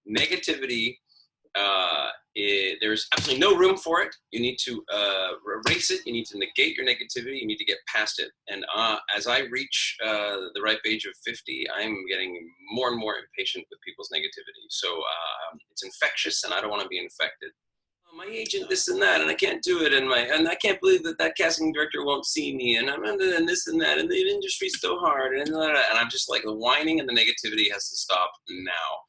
Negativity, there's absolutely no room for it. You need to erase it. You need to negate your negativity. You need to get past it. And as I reach the ripe age of 50, I'm getting more and more impatient with people's negativity. So it's infectious, and I don't want to be infected. My agent, this and that, and I can't do it, and I can't believe that casting director won't see me, and I'm and this and that, and the industry's so hard, and I'm just like, the whining and the negativity has to stop now.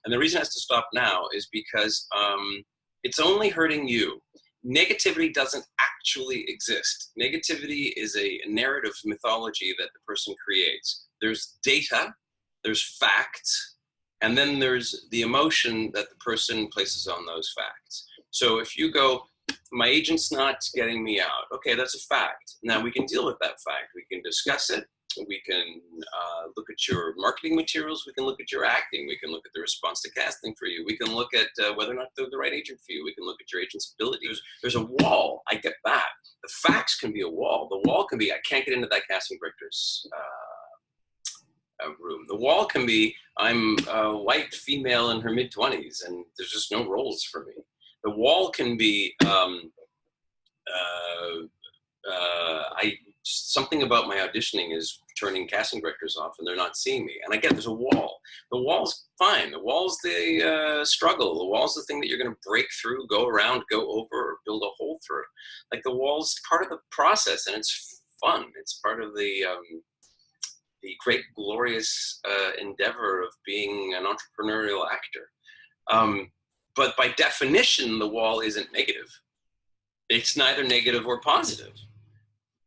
And the reason it has to stop now is because it's only hurting you. Negativity doesn't actually exist. Negativity is a narrative mythology that the person creates. There's data, there's facts, and then there's the emotion that the person places on those facts. So if you go, my agent's not getting me out, okay, that's a fact. Now we can deal with that fact. We can discuss it. We can look at your marketing materials. We can look at your acting. We can look at the response to casting for you. We can look at whether or not they're the right agent for you. We can look at your agent's ability. There's a wall. I get that. The facts can be a wall. The wall can be, I can't get into that casting director's room. The wall can be, I'm a white female in her mid-20s and there's just no roles for me. The wall can be, something about my auditioning is turning casting directors off and they're not seeing me. And I get there's a wall. The wall's fine. The wall's the struggle. The wall's the thing that you're going to break through, go around, go over, or build a hole through. Like the wall's part of the process, and it's fun. It's part of the great, glorious endeavor of being an entrepreneurial actor. But by definition, the wall isn't negative. It's neither negative or positive.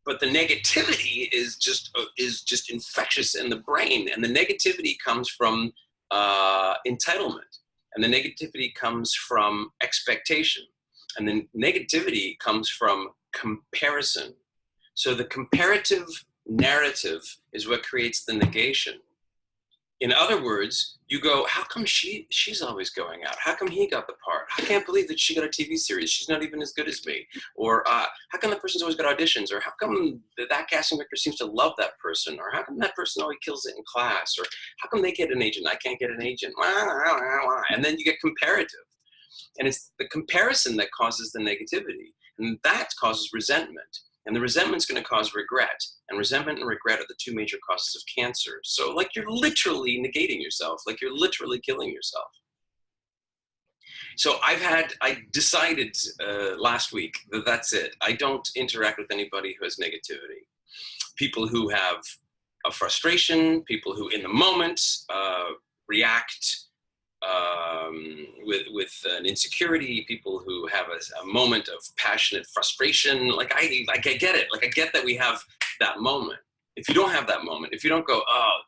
But the negativity is just infectious in the brain, and the negativity comes from entitlement, and the negativity comes from expectation, and the negativity comes from comparison. So the comparative narrative is what creates the negation. In other words, you go, how come she's always going out? How come he got the part? I can't believe that she got a TV series. She's not even as good as me. Or how come that person's always got auditions? Or how come that casting director seems to love that person? Or how come that person always kills it in class? Or how come they get an agent? I can't get an agent. And then you get comparative. And it's the comparison that causes the negativity. And that causes resentment. And the resentment's going to cause regret. And resentment and regret are the two major causes of cancer. So like you're literally negating yourself, like you're literally killing yourself. So I decided last week that that's it. I don't interact with anybody who has negativity. People who have a frustration, people who in the moment react with an insecurity, people who have a moment of passionate frustration. Like I get it. Like I get that we have that moment. If you don't have that moment, if you don't go, oh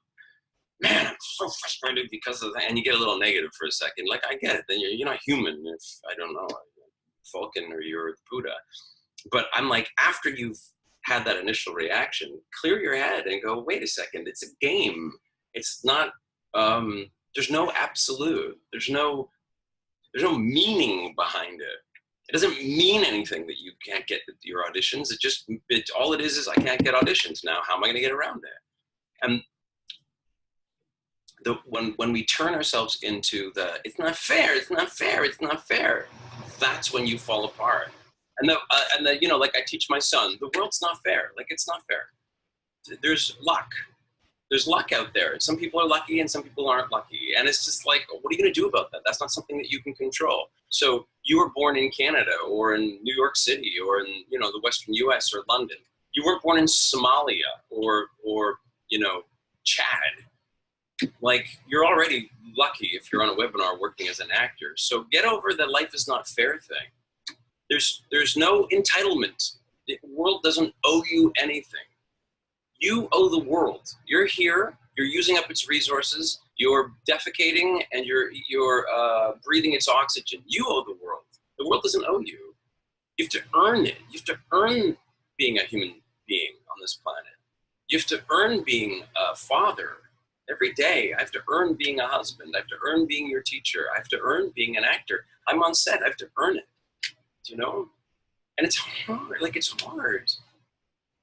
man, I'm so frustrated because of that, and you get a little negative for a second, like I get it. Then you're not human. If I don't know, Falcon or you're Buddha. But I'm like, after you've had that initial reaction, clear your head and go, wait a second, it's a game. It's not. There's no absolute. There's no meaning behind it. It doesn't mean anything that you can't get your auditions. All it is I can't get auditions now. How am I going to get around it? And when we turn ourselves into it's not fair, it's not fair, it's not fair, that's when you fall apart. And like I teach my son, the world's not fair. Like it's not fair. There's luck. There's luck out there. Some people are lucky and some people aren't lucky. And it's just like, what are you going to do about that? That's not something that you can control. So you were born in Canada or in New York City or in, the Western US or London. You weren't born in Somalia or Chad. Like you're already lucky if you're on a webinar working as an actor. So get over the life is not fair thing. There's no entitlement. The world doesn't owe you anything. You owe the world. You're here. You're using up its resources. You're defecating and you're breathing its oxygen. You owe the world. The world doesn't owe you. You have to earn it. You have to earn being a human being on this planet. You have to earn being a father. Every day, I have to earn being a husband. I have to earn being your teacher. I have to earn being an actor. I'm on set. I have to earn it. And it's hard. Like it's hard.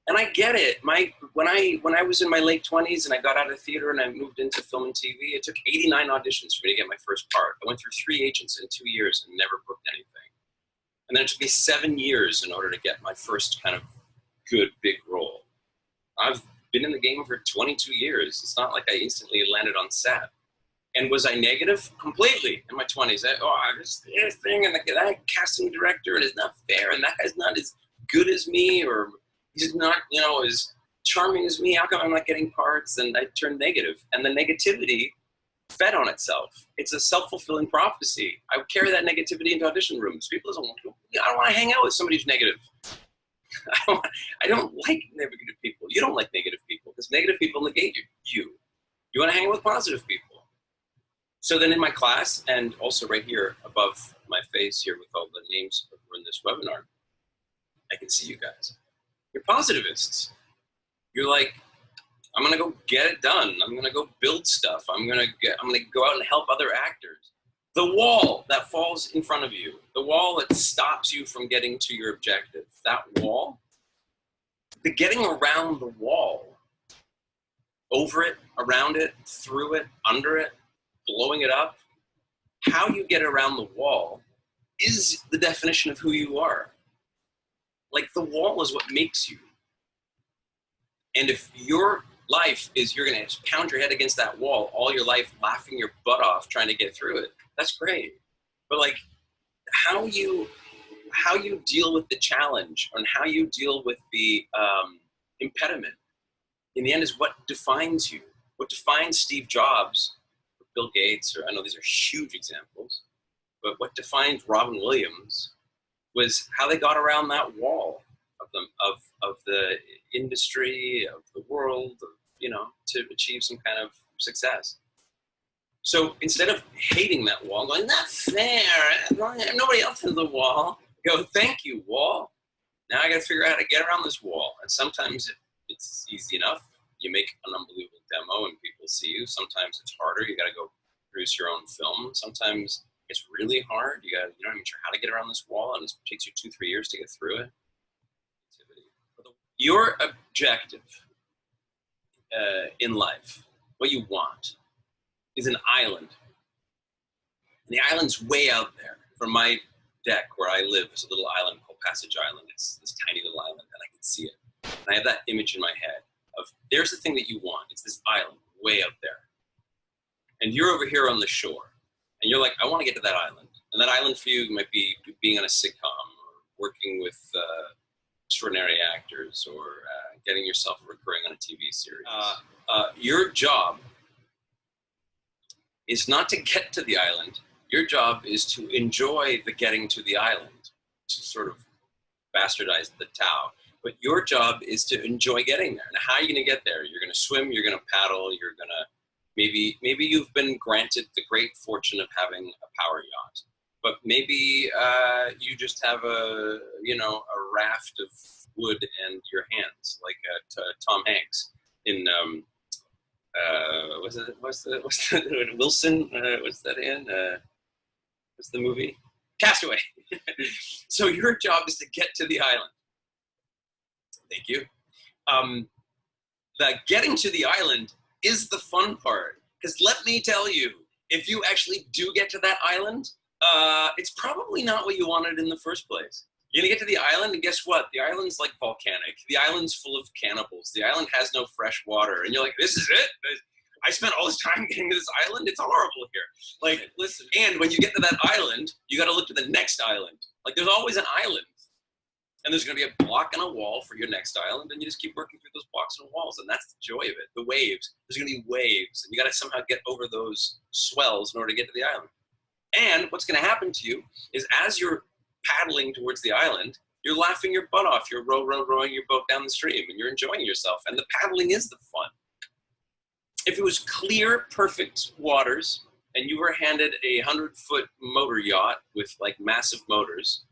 And I get it. When I was in my late 20s and I got out of theater and I moved into film and TV, it took 89 auditions for me to get my first part. I went through 3 agents in 2 years and never booked anything. And then it took me 7 years in order to get my first kind of good big role. I've been in the game for 22 years. It's not like I instantly landed on set. And was I negative? Completely in my 20s. This thing and that casting director, and it's not fair, and that guy's not as good as me, or he's not, as charming as me. How come I'm not getting parts? And I turned negative. And the negativity fed on itself. It's a self-fulfilling prophecy. I would carry that negativity into audition rooms. People don't want to hang out with somebody who's negative. I don't like negative people. You don't like negative people because negative people negate you. You want to hang out with positive people. So then in my class, and also right here above my face here with all the names who are in this webinar, I can see you guys. You're positivists. You're like, I'm gonna go get it done. I'm gonna go build stuff. I'm gonna go out and help other actors. The wall that falls in front of you, the wall that stops you from getting to your objective, that wall, the getting around the wall, over it, around it, through it, under it, blowing it up, how you get around the wall is the definition of who you are. Like, the wall is what makes you. And if your life is you're going to pound your head against that wall all your life, laughing your butt off trying to get through it, that's great. But like, how you deal with the challenge and how you deal with the impediment, in the end, is what defines you. What defines Steve Jobs, or Bill Gates, or I know these are huge examples, but what defined Robin Williams was how they got around that wall of them, of the industry, of the world, to achieve some kind of success. So instead of hating that wall, going, not fair, nobody else has the wall, go, thank you, wall. Now I got to figure out how to get around this wall. And sometimes it's easy enough. You make an unbelievable demo and people see you. Sometimes it's harder. You got to go produce your own film. Sometimes it's really hard. You're not even sure how to get around this wall, and it takes you 2-3 years to get through it. Your objective in life, what you want, is an island. And the island's way out there. From my deck where I live, there's a little island called Passage Island. It's this tiny little island, and I can see it. And I have that image in my head of, there's the thing that you want. It's this island way out there. And you're over here on the shore. And you're like, I want to get to that island. And that island for you might be being on a sitcom, or working with extraordinary actors, or getting yourself recurring on a TV series. Your job is not to get to the island. Your job is to enjoy the getting to the island, to sort of bastardize the Tao. But your job is to enjoy getting there. Now, how are you going to get there? You're going to swim, you're going to paddle, you're going to, maybe you've been granted the great fortune of having a power yacht. But maybe you just have a raft of wood and your hands, like Tom Hanks in what's the Wilson? What's that in? What's the movie? Castaway. So your job is to get to the island. Thank you. The getting to the island is the fun part, because let me tell you, if you actually do get to that island, it's probably not what you wanted in the first place. You're gonna get to the island, and guess what? The island's like volcanic. The island's full of cannibals. The island has no fresh water, and you're like, this is it? I spent all this time getting to this island. It's horrible here. Like, listen, and when you get to that island, you got to look to the next island. Like, there's always an island, and there's going to be a block and a wall for your next island, and you just keep working through those blocks and walls, and that's the joy of it. The waves. There's going to be waves, and you got to somehow get over those swells in order to get to the island. And what's going to happen to you is, as you're paddling towards the island, you're laughing your butt off. You're rowing your boat down the stream, and you're enjoying yourself. And the paddling is the fun. If it was clear, perfect waters, and you were handed a 100-foot motor yacht with like massive motors,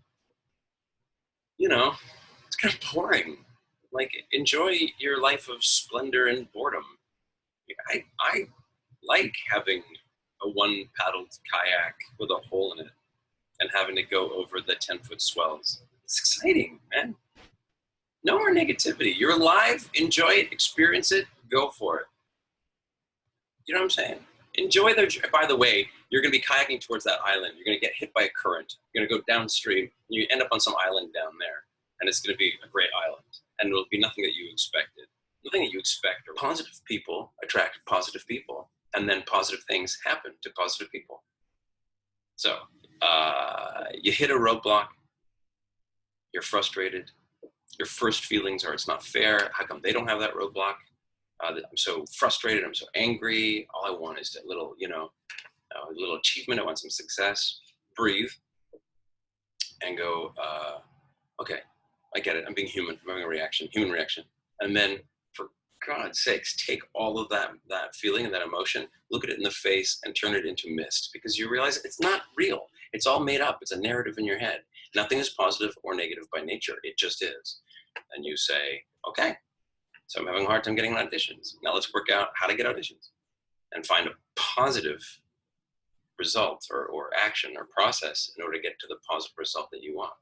it's kind of boring. Like, enjoy your life of splendor and boredom. I like having a one-paddled kayak with a hole in it and having to go over the 10-foot swells. It's exciting, man. No more negativity. You're alive. Enjoy it. Experience it. Go for it. You know what I'm saying? Enjoy the, by the way, you're going to be kayaking towards that island. You're going to get hit by a current. You're going to go downstream. And you end up on some island down there. And it's going to be a great island. And it'll be nothing that you expected. Nothing that you expect. Or positive people attract positive people. And then positive things happen to positive people. So you hit a roadblock. You're frustrated. Your first feelings are, it's not fair. How come they don't have that roadblock? I'm so frustrated. I'm so angry. All I want is a little, you know, a little achievement. I want some success. Breathe and go, okay, I get it. I'm being human. I'm having a reaction, human reaction. And then, for God's sakes, take all of that feeling and that emotion, look at it in the face and turn it into mist, because you realize it's not real. It's all made up. It's a narrative in your head. Nothing is positive or negative by nature. It just is. And you say, okay, so I'm having a hard time getting auditions. Now let's work out how to get auditions and find a positive result or action or process in order to get to the positive result that you want.